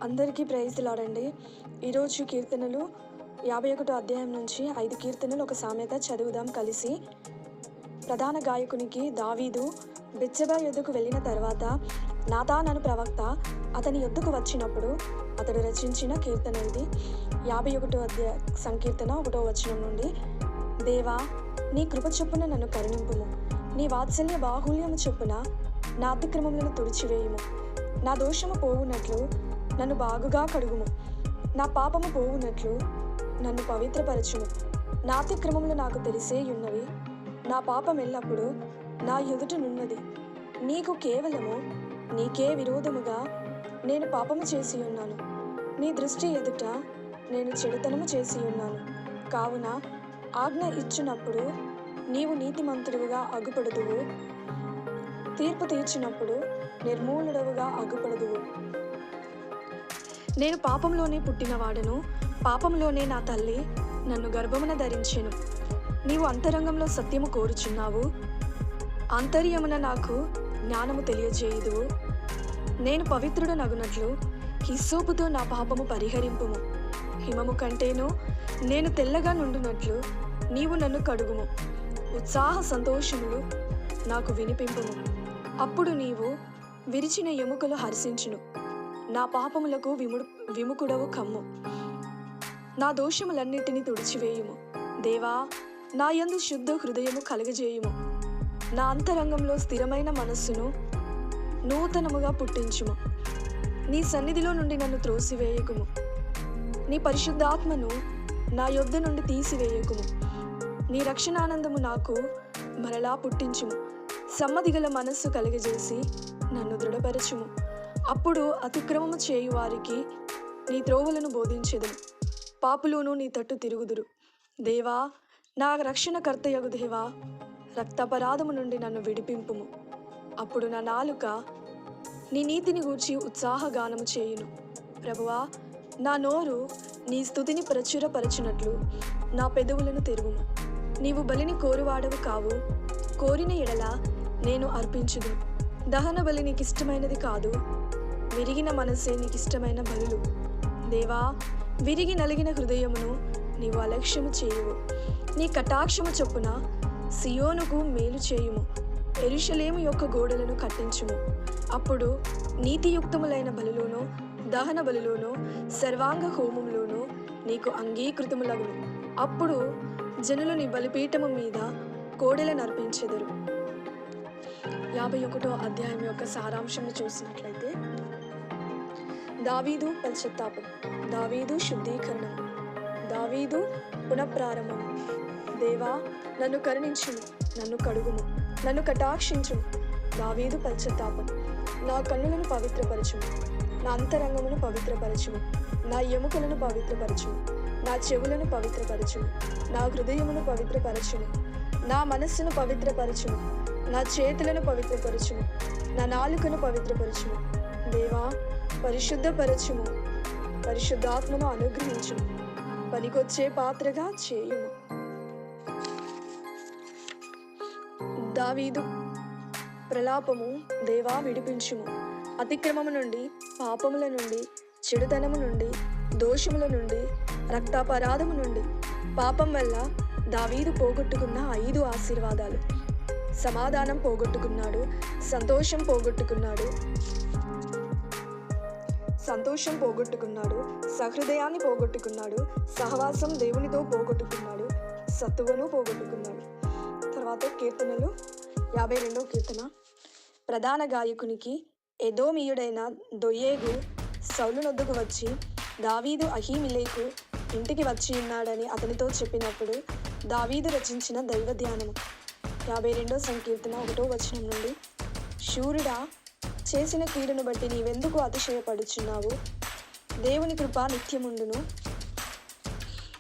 అందరికీ ప్రైజ్ లాడండి. ఈరోజు కీర్తనలు 51 అధ్యాయం నుంచి 5 కీర్తనలు ఒక సామెత చదువుదాం కలిసి. ప్రధాన గాయకునికి దావీదు బెత్షెబా యొద్దకు వెళ్ళిన తర్వాత నాతాను ప్రవక్త అతని యొద్దకు వచ్చినప్పుడు అతడు రచించిన కీర్తన ఇది. 51 సంకీర్తన 1వ వచనం నుండి. దేవా, నీ కృప చొప్పున నన్ను కరుణింపుము, నీ వాత్సల్య బాహుల్యము చొప్పున నా అతిక్రమములను తుడిచివేయుము. నా దోషము పోవునట్లు నన్ను బాగుగా కడుగుము, నా పాపము పోవునట్లు నన్ను పవిత్రపరచుము. నా అతిక్రమములు నాకు తెలిసేయున్నవి, నా పాపం ఎల్లప్పుడూ నా ఎదుటనున్నది. నీకు కేవలము నీకే విరోధముగా నేను పాపము చేసి ఉన్నాను, నీ దృష్టి ఎదుట నేను చెడుతనము చేసి ఉన్నాను. కావున ఆజ్ఞ ఇచ్చినప్పుడు నీవు నీతిమంతుడుగా అగుపడుదువు, తీర్పు తీర్చినప్పుడు నిర్మూలుడవుగా అగుపడుదువు. నేను పాపంలోనే పుట్టినవాడను, పాపంలోనే నా తల్లి నన్ను గర్భమున ధరించెను. నీవు అంతరంగంలో సత్యము కోరుచున్నావు, ఆంతర్యమున నాకు జ్ఞానము తెలియజేయుదువు. నేను పవిత్రుడు నగునట్లు హిస్సోపుతో నా పాపము పరిహరింపుము. హిమము కంటేను నేను తెల్లగా నుండునట్లు నీవు నన్ను కడుగుము. ఉత్సాహ సంతోషములు నాకు వినిపింపుము. అప్పుడు నీవు విరిచిన ఎముకలు హర్షించును. నా పాపములకు విముకుడవు కమ్ము, నా దోషములన్నిటినీ తుడిచివేయుము. దేవా, నా యందు శుద్ధ హృదయము కలుగజేయుము. నా అంతరంగంలో స్థిరమైన మనస్సును నూతనముగా పుట్టించుము. నీ సన్నిధిలో నుండి నన్ను త్రోసివేయకుము, నీ పరిశుద్ధాత్మను నా యొద్ద నుండి తీసివేయకుము. నీ రక్షణానందము నాకు మరలా పుట్టించుము. సమ్మతిగల మనస్సు కలుగజేసి నన్ను దృఢపరచుము. అప్పుడు అతిక్రమము చేయు వారికి నీ త్రోవలను బోధించెదను, పాపులును నీ తట్టు తిరుగుదురు. దేవా, నా రక్షణకర్తయగు దేవా, రక్తాపరాధము నుండి నన్ను విడిపింపుము. అప్పుడు నా నాలుక నీ నీతిని గూర్చి ఉత్సాహగానము చేయును. ప్రభువా, నా నోరు నీ స్తుతిని ప్రచురపరచునట్లు నా పెదవులను తెరువుము. నీవు బలిని కోరువాడవు కావు, కోరిన ఎడల నేను అర్పించుదు. దహన బలి నీకు ఇష్టమైనది కాదు, విరిగిన మనస్సే నీకు ఇష్టమైన బలులు. దేవా, విరిగి నలిగిన హృదయమును నీవు అలక్ష్యము చేయువు. నీ కటాక్షము చొప్పున సియోనుకు మేలు చేయుము, యెరూషలేము యొక్క గోడలను కట్టించుము. అప్పుడు నీతియుక్తములైన బలులోనూ దహన బలులోనూ సర్వాంగ హోమములోనూ నీకు అంగీకృతములగును. అప్పుడు జనులు నీ బలిపీఠము మీద కోడెలను అర్పించెదరు. 51వ అధ్యాయం యొక్క సారాంశంను చూసినట్లయితే, దావీదు పశ్చాత్తాపం, దావీదు శుద్ధీకరణం, దావీదు పునఃప్రారంభం. దేవా, నన్ను కరుణించుము, నన్ను కడుగుము, నన్ను కటాక్షించుము. దావీదు పశ్చాత్తాపం. నా కన్నులను పవిత్రపరచుము, నా అంతరంగమును పవిత్రపరచుము, నా ఎముకలను పవిత్రపరచుము, నా చెవులను పవిత్రపరచుము, నా హృదయమును పవిత్రపరచుము, నా మనస్సును పవిత్రపరచుము, నా చేతులను పవిత్రపరచుము, నా నాలుకను పవిత్రపరచుము. దేవా, పరిశుద్ధపరచుము, పరిశుద్ధాత్మను అనుగ్రహించుము, పనికొచ్చే పాత్రగా చేయుము. దావీదు ప్రలాపము. దేవా, విడిపించుము, అతిక్రమము నుండి, పాపముల నుండి, చెడుతనము నుండి, దోషముల నుండి, రక్తాపరాధము నుండి. పాపం వల్ల దావీదు పోగొట్టుకున్న 5 ఆశీర్వాదాలు. సమాధానం పోగొట్టుకున్నాడు, సంతోషం పోగొట్టుకున్నాడు, సహృదయాన్ని పోగొట్టుకున్నాడు, సహవాసం దేవునితో పోగొట్టుకున్నాడు, సత్తువను పోగొట్టుకున్నాడు. తర్వాత కీర్తనలు 52వ కీర్తన. ప్రధాన గాయకునికి ఎదోమీయుడైన దోయేగు సౌలు నొద్దకు వచ్చి దావీదు అహీమెలెకు ఇంటికి వచ్చి ఉన్నాడని అతనితో చెప్పినప్పుడు దావీదు రచించిన దైవ ధ్యానము. 52వ సంకీర్తన 1వ వచనం నుండి. శూరుడా, చేసిన కీడును బట్టి నీవెందుకు అతిశయపడుచున్నావు? దేవుని కృప నిత్యముండును.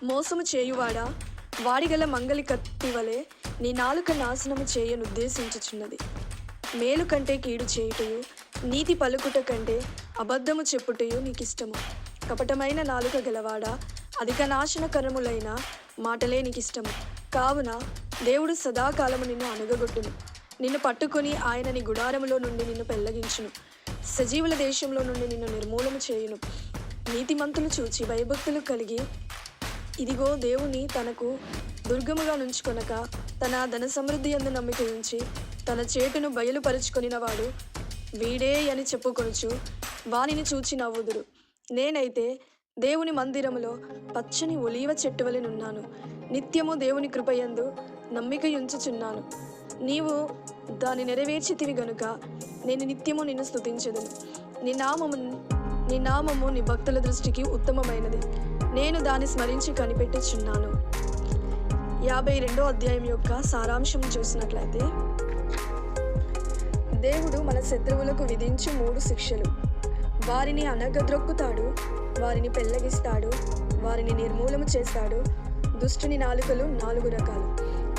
మోసము చేయువాడా, వాడిగల మంగలి కత్తి వలె నీ నాలుక నాశనము చేయనుద్దేశించుచున్నది. మేలు కంటే కీడు చేయుటయు, నీతి పలుకుట కంటే అబద్ధము చెప్పుటయు నీకిష్టము. కపటమైన నాలుక గలవాడా, అధిక నాశనకరములైన మాటలే నీకిష్టము. కావున దేవుడు సదాకాలము నిన్ను అణగగొట్టును, నిన్ను పట్టుకొని ఆయన నీ గుడారములో నుండి నిన్ను పెళ్లగించును. సజీవుల దేశంలో నుండి నిన్ను నిర్మూలము చేయును. నీతిమంతులు చూచి భయభక్తులు కలిగి, ఇదిగో దేవుని తనకు దుర్గముగా నుంచుకొనక తన ధన సమృద్ధి యందు నమ్మిక ఉంచి తన చేటును బయలుపరుచుకొనినవాడు వీడే అని చెప్పుకొనుచు వానిని చూచి నవ్వుదురు. నేనైతే దేవుని మందిరములో పచ్చని ఒలీవ చెట్టు వలె నున్నాను. నిత్యము దేవుని కృపయందు నమ్మిక ఉంచుచున్నాను. నీవు దాన్ని నెరవేర్చితివి గనుక నేను నిత్యము నిన్ను స్తుతించెదను. నీ నామము నీ భక్తుల దృష్టికి ఉత్తమమైనది. నేను దాన్ని స్మరించి కనిపెట్టుచున్నాను. 52వ అధ్యాయం యొక్క సారాంశం చూసినట్లయితే, దేవుడు మన శత్రువులకు విధించు 3 శిక్షలు. వారిని అనగద్రొక్కుతాడు, వారిని పెళ్లగిస్తాడు, వారిని నిర్మూలము చేస్తాడు. దుష్టుని నాలుకలు 4 రకాలు: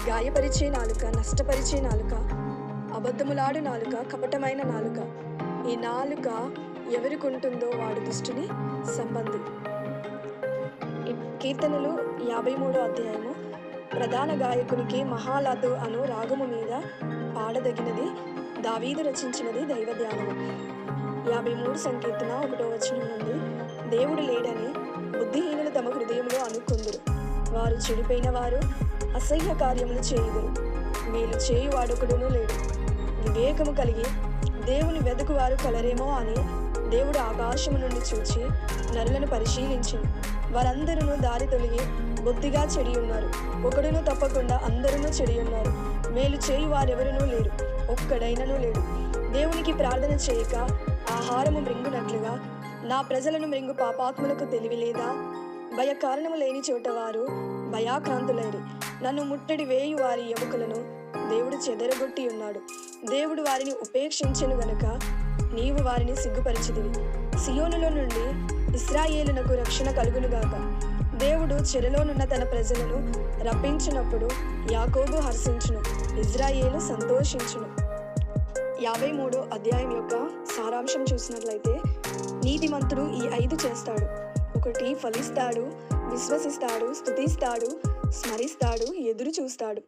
గాయపరిచే నాలుక, నష్టపరిచే నాలుక, అబద్ధములాడు నాలుక, కపటమైన నాలుక. ఈ నాలుక ఎవరికి ఉంటుందో వాడు దుష్టుని సంబంధి. కీర్తనలు 53వ అధ్యాయము ప్రధాన గాయకునికి మహాలతు అను రాగము మీద పాడదగినది. దావీదు రచించినది దైవ ధ్యానము. 53 సంకీర్తన 1వ వచనం నుండి, దేవుడు లేడని బుద్ధిహీనులు తమ హృదయంలో అనుకుందురు. వారు చెడిపోయిన వారు అసహ్య కార్యములు చేయుదురు. వీళ్ళు చేయువాడొకడునూ లేడు. వివేకము కలిగి దేవుని వెతుకువారు కలరేమో అని దేవుడు ఆకాశము నుండి చూచి నరులను పరిశీలించింది. వారందరూ దారి తొలగి బొత్తిగా చెడి ఉన్నారు. ఒకడును తప్పకుండా అందరూ చెడి ఉన్నారు. మేలు చేయు వారెవరునూ లేరు, ఒక్కడైనను లేడు. దేవునికి ప్రార్థన చేయక ఆహారము మృంగునట్లుగా నా ప్రజలను మృంగు పాపాత్ములకు తెలివి లేదా? భయ కారణము లేని చోట వారు భయాక్రాంతులైరి. నన్ను ముట్టడి వేయు వారి ఎముకలను దేవుడు చెదరగొట్టి ఉన్నాడు. దేవుడు వారిని ఉపేక్షించెను గనుక నీవు వారిని సిగ్గుపరిచితివి. సియోనులో నుండి ఇశ్రాయేలునకు రక్షణ కలుగునుగాక. దేవుడు చెరలోనున్న తన ప్రజలను రప్పించినప్పుడు యాకోబు హర్షించును, ఇజ్రాయేలు సంతోషించును. 53వ అధ్యాయం యొక్క సారాంశం చూసినట్లయితే, నీతిమంతుడు ఈ 5 చేస్తాడు. 1 ఫలిస్తాడు, విశ్వసిస్తాడు, స్తుతిస్తాడు, స్మరిస్తాడు, ఎదురు చూస్తాడు.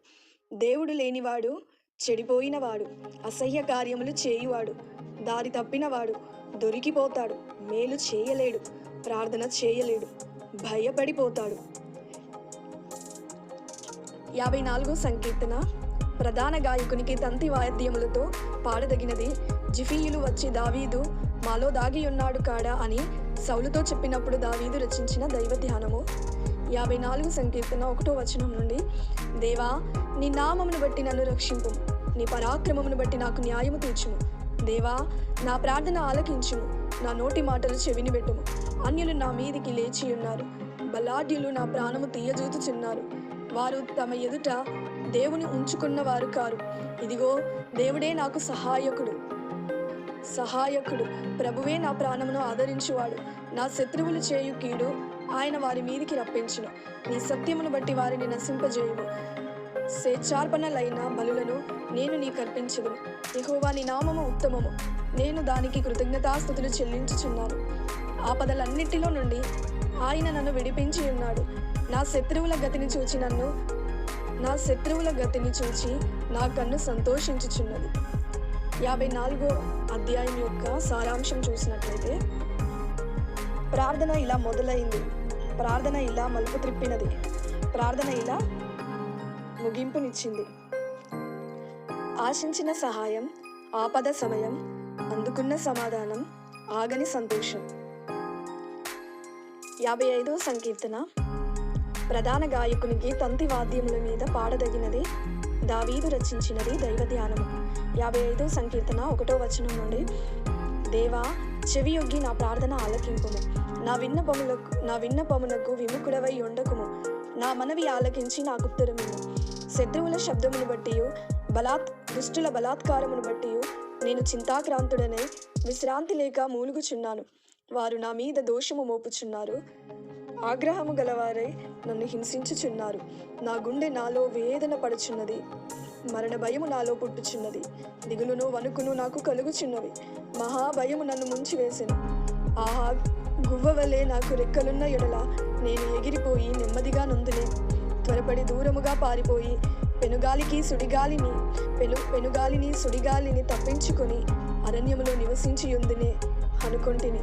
దేవుడు లేనివాడు, చెడిపోయినవాడు, అసహ్య కార్యములు చేయువాడు, దారి తప్పినవాడు దొరికిపోతాడు. మేలు చేయలేడు, ప్రార్థన చేయలేడు, భయపడిపోతాడు. 54వ సంకీర్తన ప్రధాన గాయకునికి తంతి వాయిద్యములతో పాడదగినది. జిఫీయులు వచ్చి దావీదు మాలో దాగి ఉన్నాడు కాడా అని సౌలుతో చెప్పినప్పుడు దావీదు రచించిన దైవ ధ్యానము. 54వ సంకీర్తన 1వ వచనం నుండి, దేవా నీ నామమును బట్టి నన్ను రక్షింపు, నీ పరాక్రమమును బట్టి నాకు న్యాయము తీర్చుము. దేవా నా ప్రార్థన ఆలకించుము, నా నోటి మాటలు చెవిని పెట్టుము. అన్యులు నా మీదికి లేచి ఉన్నారు, బలాఢ్యులు నా ప్రాణము తీయజూతుచున్నారు. వారు తమ ఎదుట దేవుని ఉంచుకున్నవారు కారు. ఇదిగో దేవుడే నాకు సహాయకుడు, ప్రభువే నా ప్రాణమును ఆదరించువాడు. నా శత్రువులు చేయు కీడు ఆయన వారి మీదికి రప్పించును. నీ సత్యమును బట్టి వారిని నశింపజేయుము. స్వేచ్ఛార్పణలైన బలులను నేను నీకు అర్పించుదును. యెహోవా నీ నామము ఉత్తమము, నేను దానికి కృతజ్ఞతాస్తుతులు చెల్లించుచున్నాను. ఆపదలన్నిటిలో నుండి ఆయన నన్ను విడిపించి ఉన్నాడు. నా శత్రువుల గతిని చూచి నా కన్ను సంతోషించుచున్నది. 54వ అధ్యాయం యొక్క సారాంశం చూసినట్లయితే, ప్రార్థన ఇలా మొదలైంది, ప్రార్థన ఇలా మలుపు త్రిప్పినది, ప్రార్థన ఇలా ముగింపునిచ్చింది. ఆశించిన సహాయం, ఆపద సమయం, అందుకున్న సమాధానం, ఆగని సంతోషం. 55వ సంకీర్తన ప్రధాన గాయకునికి తంతి వాద్యముల మీద పాడదగినది. దావీదు రచించినది దైవ ధ్యానము. 55వ సంకీర్తన 1వ వచనం నుండి, దేవా చెవియొగ్గి నా ప్రార్థన ఆలకింపుము, నా విన్నపమునకు విముఖుడవై ఉండకుము. నా మనవి ఆలకించి నాకు ఉత్తరమిమ్ము. శత్రువుల శబ్దమును బట్టియు దుష్టుల బలాత్కారమును బట్టియు నేను చింతాక్రాంతుడనై విశ్రాంతి లేక మూలుగుచున్నాను. వారు నా మీద దోషము మోపుచున్నారు, ఆగ్రహము గలవారై నన్ను హింసించుచున్నారు. నా గుండె నాలో వేదన పడుచున్నది, మరణ భయము నాలో పుట్టుచున్నది. దిగులును వణుకును నాకు కలుగుచున్నవి. మహాభయము నన్ను ముంచివేసెను. ఆహా, గువ్వవలే నాకు రెక్కలున్న ఎడల నేను ఎగిరిపోయి నెమ్మదిగా నొందునే. త్వరపడి దూరముగా పారిపోయి పెనుగాలిని సుడిగాలిని తప్పించుకొని అరణ్యములో నివసించి యుందునే అనుకొంటిని.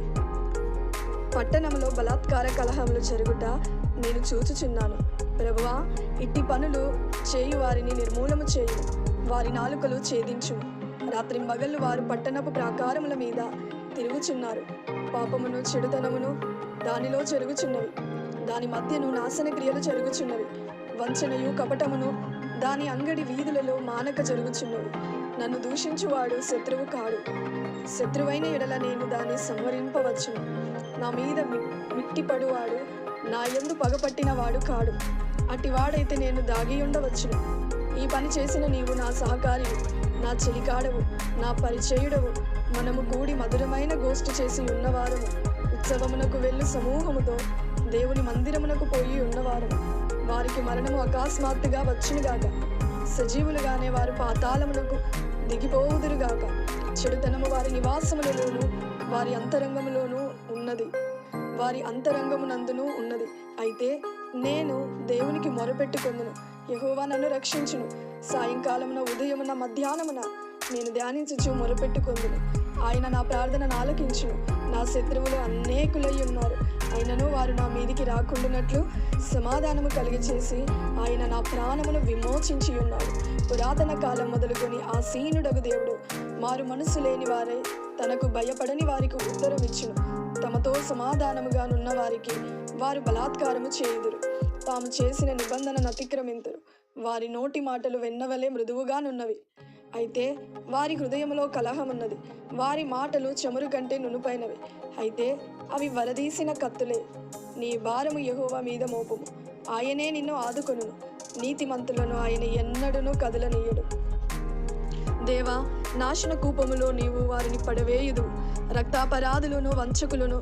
పట్టణంలో బలాత్కార కలహములు జరుగుట నేను చూచుచున్నాను. ప్రభువా, ఇట్టి పనులు చేయు వారిని నిర్మూలము చేయు, వారి నాలుకలు ఛేదించు. రాత్రింబగళ్ళు వారు పట్టణపు ప్రాకారముల మీద తిరుగుచున్నారు. పాపమును చెడుతనమును దానిలో జరుగుచున్నవి, దాని మధ్యను నాశన క్రియలు జరుగుచున్నవి. వంచనయు కపటమును దాని అంగడి వీధులలో మానక జరుగుచున్నవి. నన్ను దూషించువాడు శత్రువు కాడు, శత్రువైన ఎడల నేను దాన్ని సంహరింపవచ్చును. నా మీద మిట్టిపడువాడు నా యందు పగపట్టిన వాడు కాడు, అటివాడైతే నేను దాగి ఉండవచ్చును. ఈ పని చేసిన నీవు నా సహకారివి, నా చెలికాడవు, నా పరిచయుడవు. మనము కూడి మధురమైన గోష్ఠి చేసి ఉన్నవారము. ఉత్సవమునకు వెళ్ళు సమూహముతో దేవుని మందిరమునకు పోయి ఉన్నవారము. వారికి మరణము అకస్మాత్తుగా వచ్చునుగాక, సజీవులుగానే వారు పాతాళమునకు దిగిపోవుదురుగాక. చెడుతనము వారి నివాసములలోను వారి అంతరంగములోనూ ఉన్నది, వారి అంతరంగమునందును ఉన్నది. అయితే నేను దేవునికి మొరపెట్టుకొందును, యెహోవా నన్ను రక్షించును. సాయంకాలమున ఉదయమున మధ్యాహ్నమున నేను ధ్యానించుచు మొరపెట్టుకొందును. ఆయన నా ప్రార్థనను ఆలకించును. నా శత్రువులు అనేకులై ఉన్నారు, అయినను వారు నా మీదికి రాకుండానట్లు సమాధానము కలిగచేసి ఆయన నా ప్రాణమును విమోచించి ఉన్నాడు. పురాతన కాలం మొదలుకొని ఆసీనుడగు దేవుడు మారు మనసు లేని వారై తనకు భయపడని వారికి ఉత్తరమిచ్చును. తమతో సమాధానముగానున్న వారికి వారు బలాత్కారము చేయుదురు, తాము చేసిన నిబంధనను అతిక్రమింతురు. వారి నోటి మాటలు వెన్నవలే మృదువుగానున్నవి, అయితే వారి హృదయములో కలహమున్నది. వారి మాటలు చమురు కంటే నునుపైనవి, అయితే అవి వరదీసిన కత్తులే. నీ భారము యెహోవా మీద మోపుము, ఆయనే నిన్ను ఆదుకొనును. నీతిమంతులను ఆయన ఎన్నడూనూ కదలనీయడు. దేవా, నాశన కూపములో నీవు వారిని పడవేయుదు. రక్తాపరాధులను వంచకులను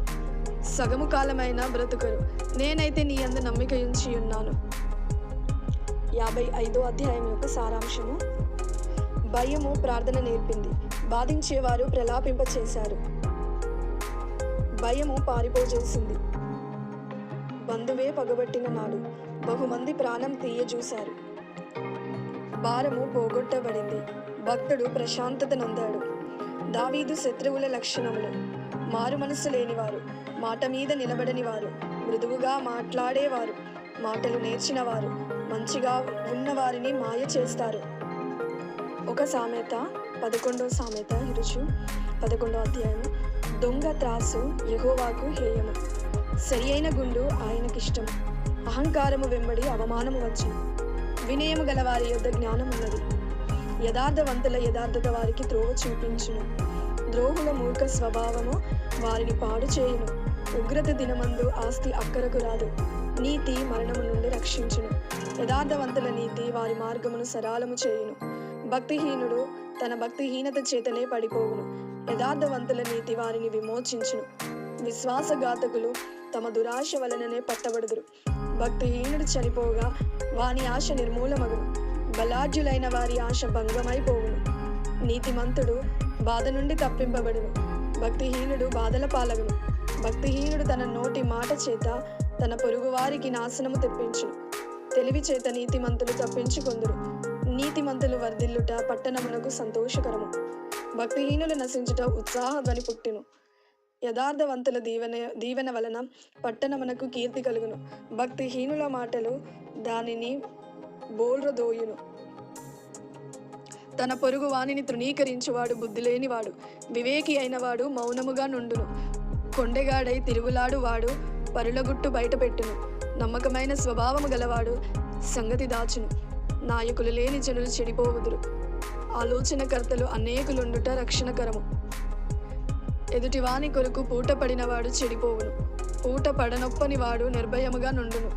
సగము కాలమైన బ్రతుకరు. నేనైతే నీ యందు నమ్మిక ఉంచి ఉన్నాను. 55వ అధ్యాయం యొక్క సారాంశము. భయము ప్రార్థన నేర్పింది, బాధించేవారు ప్రలాపింపచేశారు. భయము పారిపోజేసింది, బంధువే పగబట్టిన నాడు బహుమంది ప్రాణం తీయజూశారు. భారము పోగొట్టబడింది, భక్తుడు ప్రశాంతత నొందాడు. దావీదు శత్రువుల లక్షణములు: మారు మనసు లేనివారు, మాట మీద నిలబడని వారు, మృదువుగా మాట్లాడేవారు, మాటలు నేర్చినవారు, మంచిగా ఉన్నవారిని మాయ చేస్తారు. ఒక సామెత, 11వ సామెత ఇరుచు 11వ అధ్యాయము. దొంగ త్రాసు యెహోవాకు హేయము, సరి అయిన గుండు ఆయనకిష్టము. అహంకారము వెంబడి అవమానము వచ్చును, వినయము గల వారి యొద్ద జ్ఞానం ఉన్నది. యథార్థవంతుల యథార్థత వారికి త్రోవ చూపించును, ద్రోహుల మూర్ఖ స్వభావము వారిని పాడు చేయును. ఉగ్రత దినమందు ఆస్తి అక్కరకు రాదు, నీతి మరణము నుండి రక్షించును. యథార్థవంతుల నీతి వారి మార్గమును సరళము చేయును, భక్తిహీనుడు తన భక్తిహీనత చేతనే పడిపోవును. యథార్థవంతుల నీతి వారిని విమోచించును. విశ్వాసఘాతకులు తమ దురాశ వలననే పట్టబడుదురు. భక్తిహీనుడు చనిపోగా వాని ఆశ నిర్మూలమగును, బలాఢ్యులైన వారి ఆశ భంగమైపోవును. నీతిమంతుడు బాధ నుండి తప్పింపబడును, భక్తిహీనుడు బాధల పాలగును. భక్తిహీనుడు తన నోటి మాట చేత తన పొరుగువారికి నాశనము తెప్పించును. తెలివి చేత నీతిమంతులు తప్పించుకొందురు. నీతిమంతులు వర్ధిల్లుట పట్టణమునకు సంతోషకరము, భక్తిహీనులు నశించుట ఉత్సాహధ్వని పుట్టును. యథార్థవంతుల దీవెన వలన పట్టణమునకు కీర్తి కలుగును, భక్తిహీనుల మాటలు దానిని బోల్రదోయును. తన పొరుగు వానిని తృణీకరించువాడు బుద్ధి లేనివాడు, వివేకి అయినవాడు మౌనముగా నుండును. కొండెగాడై తిరుగులాడు వాడు పరులగుట్టు బయటపెట్టును. నమ్మకమైన స్వభావము గలవాడు సంగతి దాచును. నాయకులు లేని జనులు చెడిపోవుదురు, ఆలోచనకర్తలు అనేకులుండుట రక్షణకరము. ఎదుటివాని కొరకు పూట పడినవాడు చెడిపోవును, పూట పడనొప్పని వాడు నిర్భయముగా నుండును.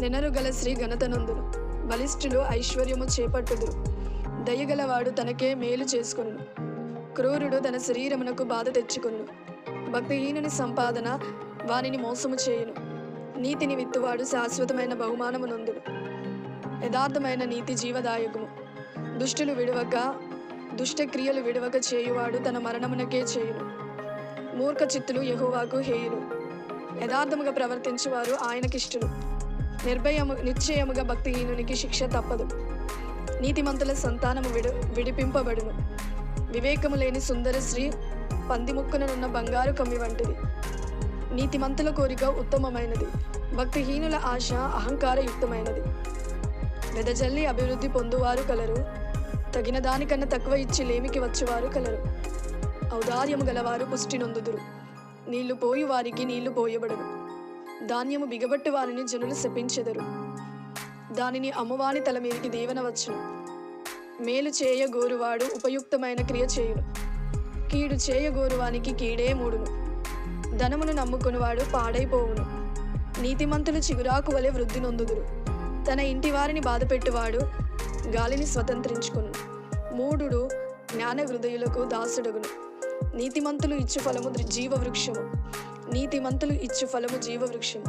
నెనరు గల స్త్రీ ఘనత నొందును, బలిష్ఠులు ఐశ్వర్యము చేపట్టుదురు. దయగలవాడు తనకే మేలు చేసుకొనును, క్రూరుడు తన శరీరమునకు బాధ తెచ్చుకొనును. భక్తిహీనుని సంపాదన వానిని మోసము చేయును, నీతిని విత్తువాడు శాశ్వతమైన బహుమానము నొందును. యథార్థమైన నీతి జీవదాయకము, దుష్టక్రియలు విడవక చేయువాడు తన మరణమునకే చేయును. మూర్ఖ చిత్తులు యెహోవాకు హేయులు, యథార్థముగా ప్రవర్తించువారు ఆయనకిష్టులు. నిశ్చయముగా భక్తిహీనునికి శిక్ష తప్పదు, నీతిమంతుల సంతానము విడిపింపబడును. వివేకము లేని సుందర స్త్రీ పంది ముక్కుననున్న బంగారు కమ్మి వంటిది. నీతిమంతుల కోరిక ఉత్తమమైనది, భక్తిహీనుల ఆశ అహంకారయుక్తమైనది. వెదజల్లి అభివృద్ధి పొందువారు కలరు, తగిన దానికన్నా తక్కువ ఇచ్చి లేమికి వచ్చేవారు కలరు. ఔదార్యము గలవారు పుష్టి నొందుదురు, నీళ్లు పోయి వారికి నీళ్లు పోయబడను. ధాన్యము బిగబట్టు వారిని జనులు శపించెదరు, దానిని అమ్మువాని తల మీదికి దీవెన వచ్చును. మేలు చేయ గోరువాడు ఉపయుక్తమైన క్రియ చేయును, కీడు చేయ గోరువానికి కీడే మూడును. ధనమును నమ్ముకునివాడు పాడైపోవును, నీతిమంతులు చిగురాకు వలె వృద్ధి నొందుదురు. తన ఇంటి వారిని బాధపెట్టువాడు గాలిని స్వతంత్రించుకును. మూఢుడు జ్ఞాన హృదయులకు దాసుడగును. నీతిమంతులు ఇచ్చు ఫలము జీవవృక్షము, నీతిమంతులు ఇచ్చు ఫలము జీవవృక్షము.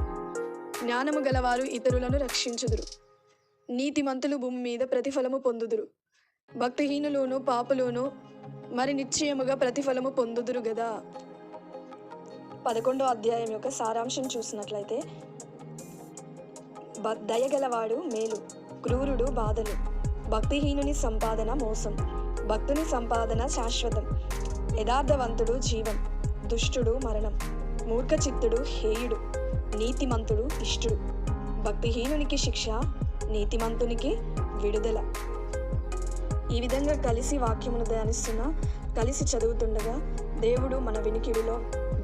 జ్ఞానము గలవారు ఇతరులను రక్షించుదురు, నీతిమంతులు భూమి మీద ప్రతిఫలము పొందుదురు. భక్తిహీనులును పాపులును మరి నిశ్చయముగా ప్రతిఫలము పొందుదురు గదా. 11వ అధ్యాయం యొక్క సారాంశం చూసినట్లయితే, దయగలవాడు మేలు, క్రూరుడు బాధలు. భక్తిహీనుని సంపాదన మోసం, భక్తుని సంపాదన శాశ్వతం. యథార్థవంతుడు జీవం, దుష్టుడు మరణం. మూర్ఖచిత్తుడు హేయుడు, నీతిమంతుడు ఇష్టుడు. భక్తిహీనునికి శిక్ష, నీతిమంతునికి విడుదల. ఈ విధంగా కలిసి వాక్యమును ధ్యానిస్తున్నా, కలిసి చదువుతుండగా దేవుడు మన వినికిడిలో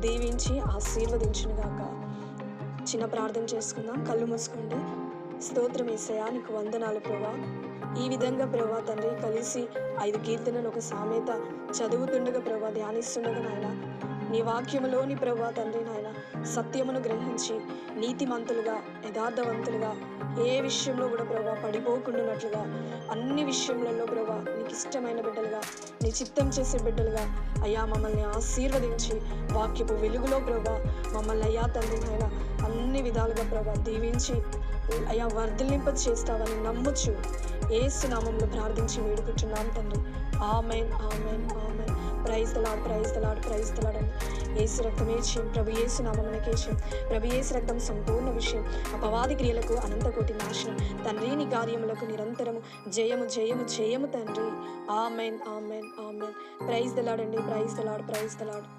దీవించి ఆశీర్వదించునుగాక. చిన్న ప్రార్థన చేసుకుందాం. కళ్ళు మూసుకోండి. స్తోత్రం యేసయ్యా, నీకు వందనాలు ప్రభువా. ఈ విధంగా ప్రభువా తండ్రి కలిసి 5 కీర్తనలు ఒక సామెత చదువుతుండగా ప్రభువా ధ్యానిస్తుండగా నాయన నీ వాక్యములోని ప్రభువా తండ్రి నాయన సత్యమును గ్రహించి నీతిమంతులుగా యథార్థవంతులుగా ఏ విషయంలో కూడా ప్రభువా పడిపోకుండానట్లుగా అన్ని విషయములలో ప్రభువా నీకు ఇష్టమైన బిడ్డలుగా నీ చిత్తం చేసే బిడ్డలుగా అయ్యా మమ్మల్ని ఆశీర్వదించి వాక్యపు వెలుగులో ప్రభువా మమ్మల్ని అయ్యా తండ్రి నాయన అన్ని విధాలుగా ప్రభువా దీవించి అయ్యా వర్ధిల్లింప చేస్తావని నమ్ముచు యేసు నామములో ప్రార్థించి వేడుకుంటున్నాం తండ్రి. Amen, amen, amen. Praise the lord, praise the lord, praise the lord అని యేసు రక్తమే విషయం, ప్రభు యేసు నామమునకే విషయం, ప్రభు యేసు రక్తం సంపూర్ణ విషయం. అపవాది క్రియలకు అనంతకోటి నాశనం. తండ్రి నీ కార్యములకు నిరంతరము జయము జయము జయము తండ్రి. Amen, amen, amen. Praise the lord అండి, praise the lord, praise the lord.